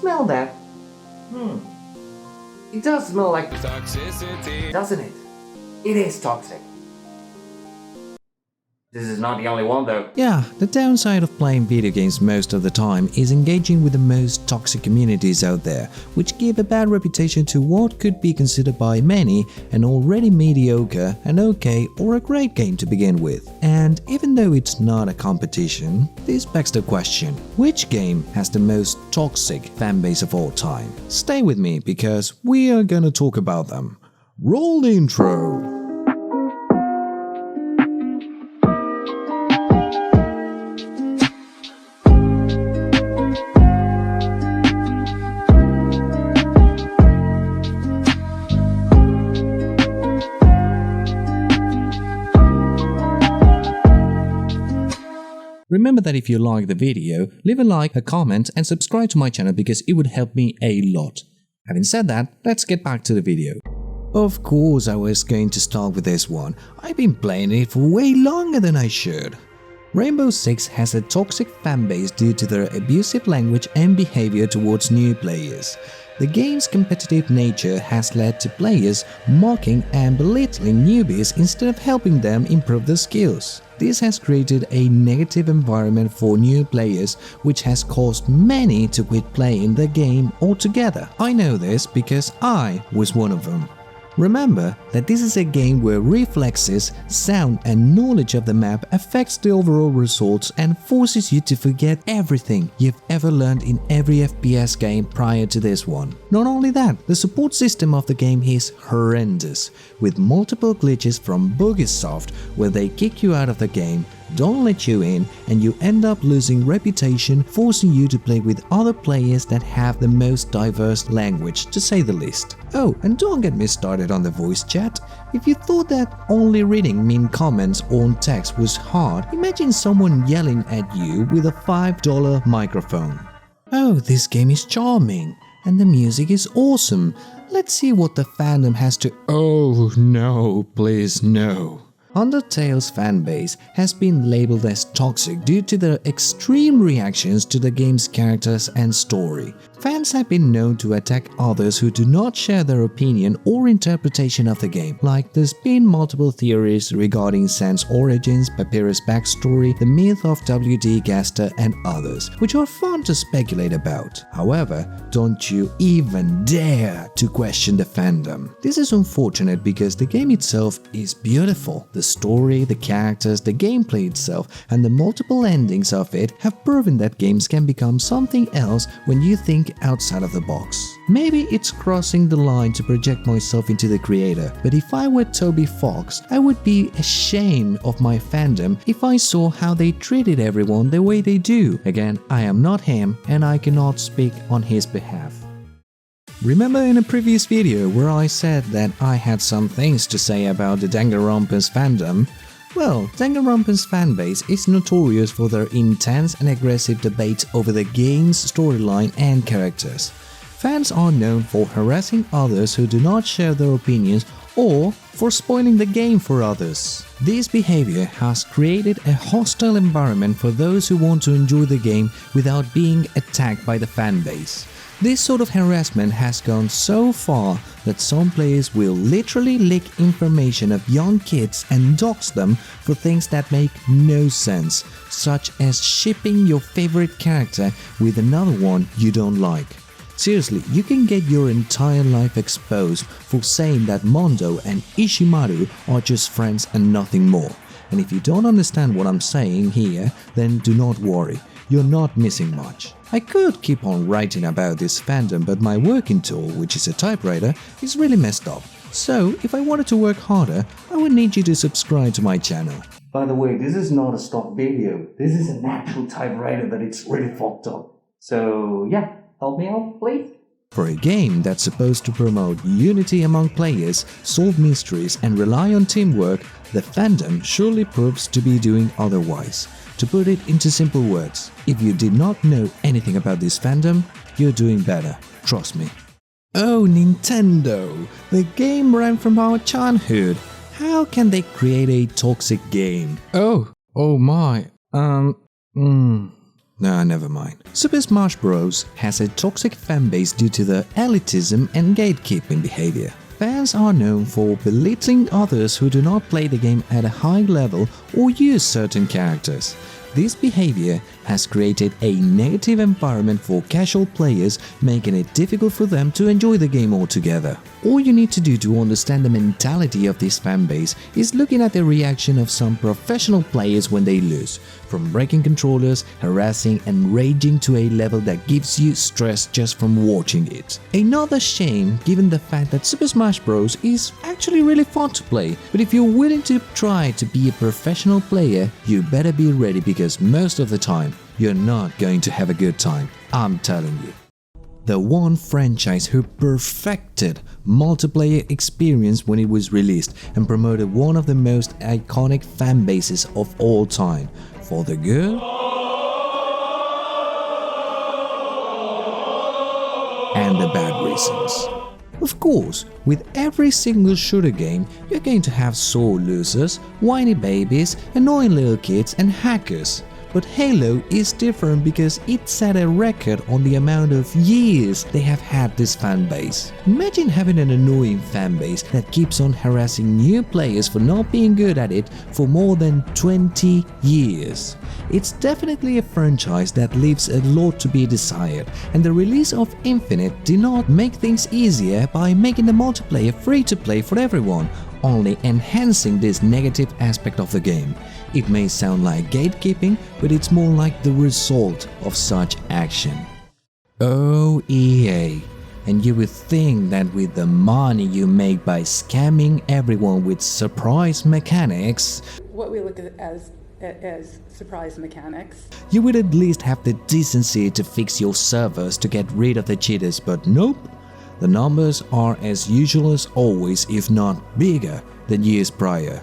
Smell that? It does smell like toxicity, doesn't it? It is toxic. This is not the only one though. Yeah, the downside of playing video games most of the time is engaging with the most toxic communities out there, which give a bad reputation to what could be considered by many an already mediocre, an okay, or a great game to begin with. And even though it's not a competition, this begs the question, which game has the most toxic fanbase of all time? Stay with me because we are gonna talk about them. Roll the intro! Remember that if you like the video, leave a like, a comment and subscribe to my channel because it would help me a lot. Having said that, let's get back to the video. Of course I was going to start with this one. I've been playing it for way longer than I should. Rainbow Six has a toxic fanbase due to their abusive language and behavior towards new players. The game's competitive nature has led to players mocking and belittling newbies instead of helping them improve their skills. This has created a negative environment for new players, which has caused many to quit playing the game altogether. I know this because I was one of them. Remember that this is a game where reflexes, sound and knowledge of the map affects the overall results and forces you to forget everything you've ever learned in every FPS game prior to this one. Not only that, the support system of the game is horrendous, with multiple glitches from Bugisoft where they kick you out of the game, don't let you in, and you end up losing reputation, forcing you to play with other players that have the most diverse language, to say the least. Oh, and don't get me started on the voice chat. If you thought that only reading mean comments on text was hard, imagine someone yelling at you with a $5 microphone. Oh, this game is charming, and the music is awesome. Let's see what the fandom has to— Oh no, please no. Undertale's fanbase has been labeled as toxic due to their extreme reactions to the game's characters and story. Fans have been known to attack others who do not share their opinion or interpretation of the game, like there's been multiple theories regarding Sans origins, Papyrus' backstory, the myth of W.D. Gaster and others, which are fun to speculate about. However, don't you even dare to question the fandom. This is unfortunate because the game itself is beautiful. The story, the characters, the gameplay itself, and the multiple endings of it have proven that games can become something else when you think outside of the box. Maybe it's crossing the line to project myself into the creator, but if I were Toby Fox, I would be ashamed of my fandom if I saw how they treated everyone the way they do. Again, I am not him and I cannot speak on his behalf. Remember in a previous video where I said that I had some things to say about the Danganronpa's fandom? Well, Danganronpa's fanbase is notorious for their intense and aggressive debates over the game's storyline and characters. Fans are known for harassing others who do not share their opinions or for spoiling the game for others. This behavior has created a hostile environment for those who want to enjoy the game without being attacked by the fanbase. This sort of harassment has gone so far that some players will literally leak information of young kids and dox them for things that make no sense, such as shipping your favorite character with another one you don't like. Seriously, you can get your entire life exposed for saying that Mondo and Ishimaru are just friends and nothing more. And if you don't understand what I'm saying here, then do not worry, you're not missing much. I could keep on writing about this fandom, but my working tool, which is a typewriter, is really messed up. So, if I wanted to work harder, I would need you to subscribe to my channel. By the way, this is not a stock video. This is an actual typewriter that it's really fucked up. So, yeah, help me out, please. For a game that's supposed to promote unity among players, solve mysteries and rely on teamwork, the fandom surely proves to be doing otherwise. To put it into simple words, if you did not know anything about this fandom, you're doing better, trust me. Oh, Nintendo! The game ran from our childhood. How can they create a toxic game? Oh my. Nah, never mind. Super Smash Bros. Has a toxic fanbase due to the elitism and gatekeeping behavior. Fans are known for belittling others who do not play the game at a high level or use certain characters. This behavior has created a negative environment for casual players, making it difficult for them to enjoy the game altogether. All you need to do to understand the mentality of this fanbase is looking at the reaction of some professional players when they lose, from breaking controllers, harassing and raging to a level that gives you stress just from watching it. Another shame given the fact that Super Smash Bros. Is actually really fun to play, but if you're willing to try to be a professional player, you better be ready because most of the time, you're not going to have a good time, I'm telling you. The one franchise who perfected multiplayer experience when it was released and promoted one of the most iconic fan bases of all time, for the good and the bad reasons. Of course, with every single shooter game, you're going to have sore losers, whiny babies, annoying little kids and hackers. But Halo is different because it set a record on the amount of years they have had this fanbase. Imagine having an annoying fanbase that keeps on harassing new players for not being good at it for more than 20 years. It's definitely a franchise that leaves a lot to be desired, and the release of Infinite did not make things easier by making the multiplayer free to play for everyone, only enhancing this negative aspect of the game. It may sound like gatekeeping, but it's more like the result of such action. Oh, EA. And you would think that with the money you make by scamming everyone with surprise mechanics, what we look at as surprise mechanics, you would at least have the decency to fix your servers to get rid of the cheaters, but nope. The numbers are as usual as always, if not bigger than years prior.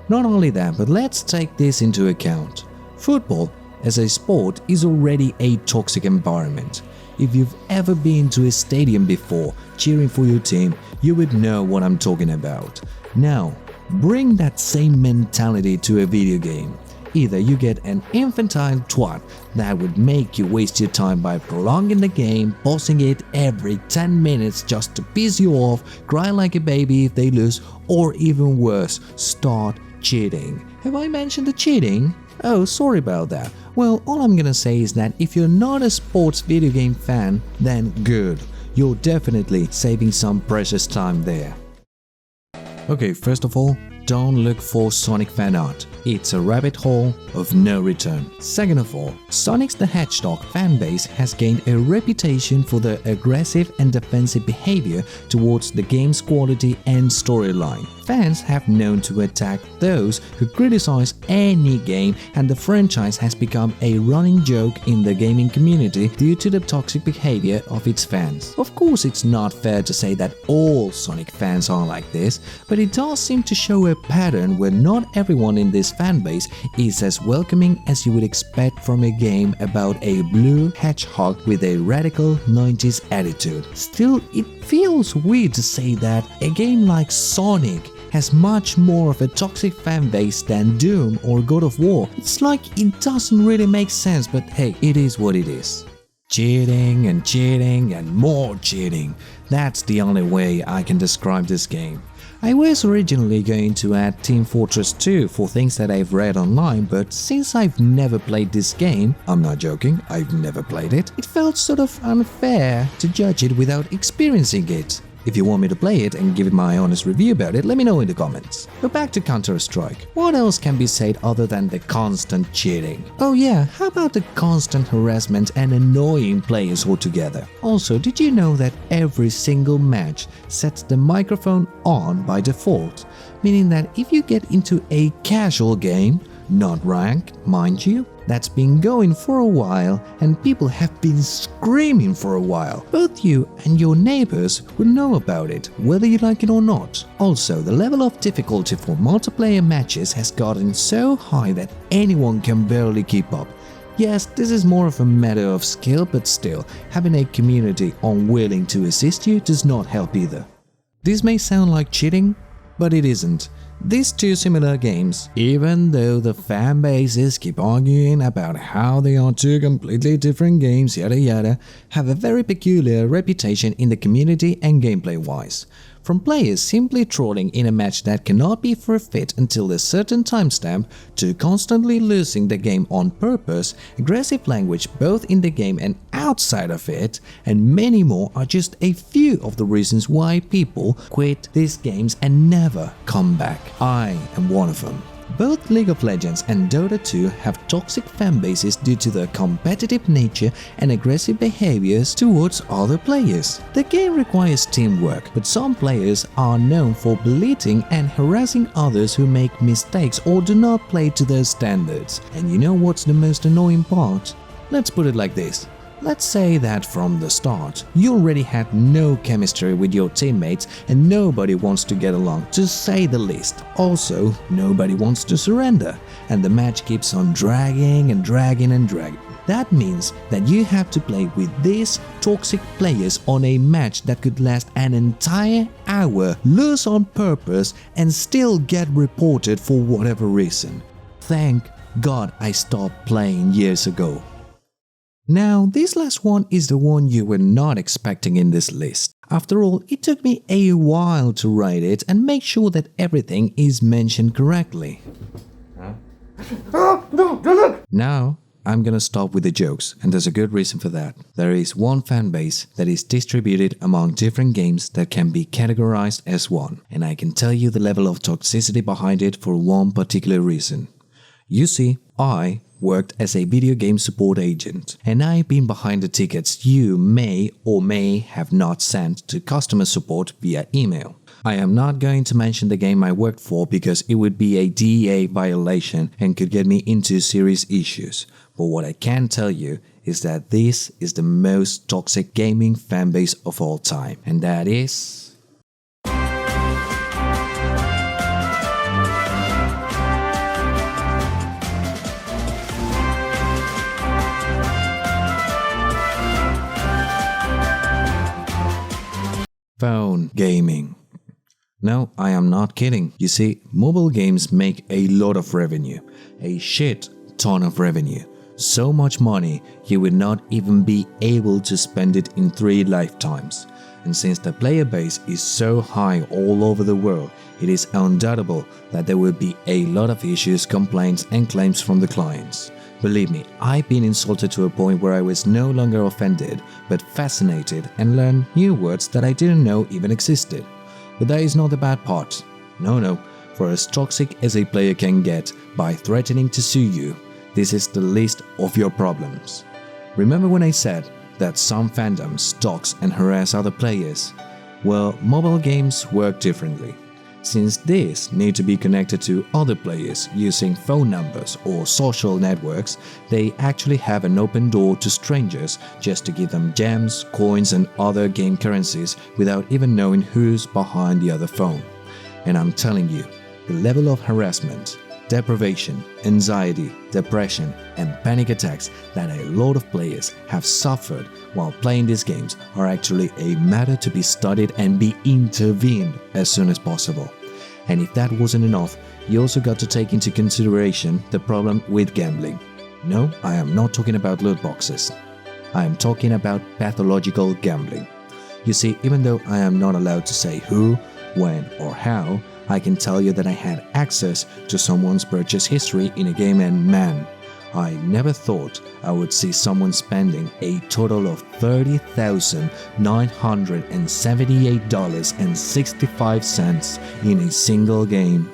Not only that, but let's take this into account. Football as a sport is already a toxic environment. If you've ever been to a stadium before cheering for your team, you would know what I'm talking about. Now, bring that same mentality to a video game. Either you get an infantile twat that would make you waste your time by prolonging the game, pausing it every 10 minutes just to piss you off, cry like a baby if they lose, or even worse, start cheating. Have I mentioned the cheating? Oh, sorry about that. Well, all I'm gonna say is that if you're not a sports video game fan, then good. You're definitely saving some precious time there. Okay, first of all, don't look for Sonic fan art. It's a rabbit hole of no return. Second of all, Sonic the Hedgehog fanbase has gained a reputation for their aggressive and defensive behavior towards the game's quality and storyline. Fans have known to attack those who criticize any game, and the franchise has become a running joke in the gaming community due to the toxic behavior of its fans. Of course, it's not fair to say that all Sonic fans are like this, but it does seem to show a pattern where not everyone in this fanbase is as welcoming as you would expect from a game about a blue hedgehog with a radical 90s attitude. Still, it feels weird to say that a game like Sonic has much more of a toxic fanbase than Doom or God of War. It's like it doesn't really make sense, but hey, it is what it is. Cheating and more cheating. That's the only way I can describe this game. I was originally going to add Team Fortress 2 for things that I've read online, but since I've never played this game, I'm not joking, I've never played it, it felt sort of unfair to judge it without experiencing it. If you want me to play it and give it my honest review about it, let me know in the comments. But back to Counter-Strike. What else can be said other than the constant cheating? Oh yeah, how about the constant harassment and annoying players altogether? Also, did you know that every single match sets the microphone on by default? Meaning that if you get into a casual game, not ranked, mind you, that's been going for a while and people have been screaming for a while, both you and your neighbors will know about it, whether you like it or not. Also, the level of difficulty for multiplayer matches has gotten so high that anyone can barely keep up. Yes, this is more of a matter of skill, but still, having a community unwilling to assist you does not help either. This may sound like cheating, but it isn't. These two similar games, even though the fan bases keep arguing about how they are two completely different games, yada yada, have a very peculiar reputation in the community and gameplay-wise. From players simply trolling in a match that cannot be forfeit until a certain timestamp, to constantly losing the game on purpose, aggressive language both in the game and outside of it, and many more are just a few of the reasons why people quit these games and never come back. I am one of them. Both League of Legends and Dota 2 have toxic fanbases due to their competitive nature and aggressive behaviors towards other players. The game requires teamwork, but some players are known for belittling and harassing others who make mistakes or do not play to their standards. And you know what's the most annoying part? Let's put it like this. Let's say that from the start, you already had no chemistry with your teammates and nobody wants to get along, to say the least. Also, nobody wants to surrender, and the match keeps on dragging and dragging and dragging. That means that you have to play with these toxic players on a match that could last an entire hour, lose on purpose, and still get reported for whatever reason. Thank God I stopped playing years ago. Now, this last one is the one you were not expecting in this list. After all, it took me a while to write it and make sure that everything is mentioned correctly. Now, I'm gonna stop with the jokes, and there's a good reason for that. There is one fanbase that is distributed among different games that can be categorized as one, and I can tell you the level of toxicity behind it for one particular reason. You see, I worked as a video game support agent, and I've been behind the tickets you may or may have not sent to customer support via email. I am not going to mention the game I worked for because it would be a DEA violation and could get me into serious issues. But what I can tell you is that this is the most toxic gaming fanbase of all time, and that is... phone gaming. No, I am not kidding. You see, mobile games make a lot of revenue. A shit ton of revenue. So much money, you would not even be able to spend it in 3 lifetimes. And since the player base is so high all over the world, it is undoubtable that there will be a lot of issues, complaints and claims from the clients. Believe me, I've been insulted to a point where I was no longer offended, but fascinated and learned new words that I didn't know even existed. But that is not the bad part. No, for as toxic as a player can get by threatening to sue you, this is the least of your problems. Remember when I said that some fandoms stalk and harass other players? Well, mobile games work differently. Since these need to be connected to other players using phone numbers or social networks, they actually have an open door to strangers just to give them gems, coins and other game currencies without even knowing who's behind the other phone. And I'm telling you, the level of harassment, deprivation, anxiety, depression and panic attacks that a lot of players have suffered while playing these games are actually a matter to be studied and be intervened as soon as possible. And if that wasn't enough, you also got to take into consideration the problem with gambling. No, I am not talking about loot boxes. I am talking about pathological gambling. You see, even though I am not allowed to say who, when or how, I can tell you that I had access to someone's purchase history in a game, and man, I never thought I would see someone spending a total of $30,978.65 in a single game,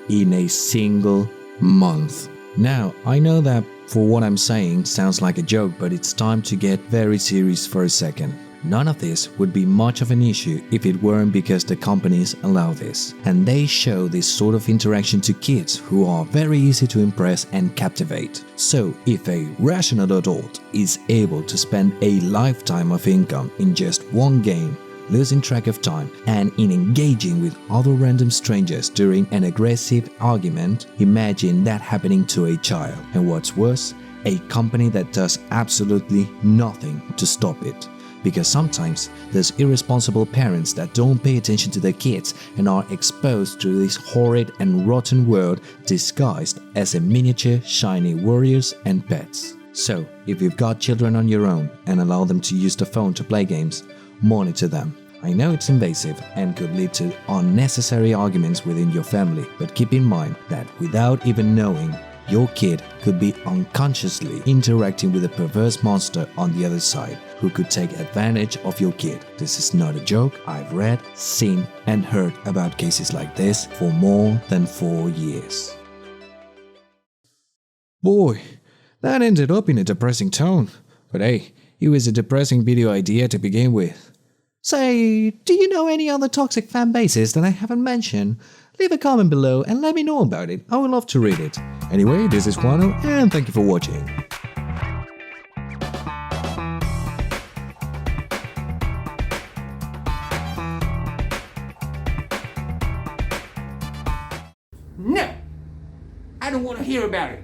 in a single month. Now, I know that for what I'm saying sounds like a joke, but it's time to get very serious for a second. None of this would be much of an issue if it weren't because the companies allow this. And they show this sort of interaction to kids who are very easy to impress and captivate. So if a rational adult is able to spend a lifetime of income in just one game, losing track of time, and in engaging with other random strangers during an aggressive argument, imagine that happening to a child. And what's worse, a company that does absolutely nothing to stop it. Because sometimes there's irresponsible parents that don't pay attention to their kids and are exposed to this horrid and rotten world disguised as a miniature shiny warriors and pets. So, if you've got children on your own and allow them to use the phone to play games, monitor them. I know it's invasive and could lead to unnecessary arguments within your family, but keep in mind that without even knowing, your kid could be unconsciously interacting with a perverse monster on the other side who could take advantage of your kid. This is not a joke. I've read, seen, and heard about cases like this for more than 4 years. Boy, that ended up in a depressing tone. But hey, it was a depressing video idea to begin with. Say, do you know any other toxic fan bases that I haven't mentioned? Leave a comment below and let me know about it. I would love to read it. Anyway, this is Juano and thank you for watching. No! I don't want to hear about it.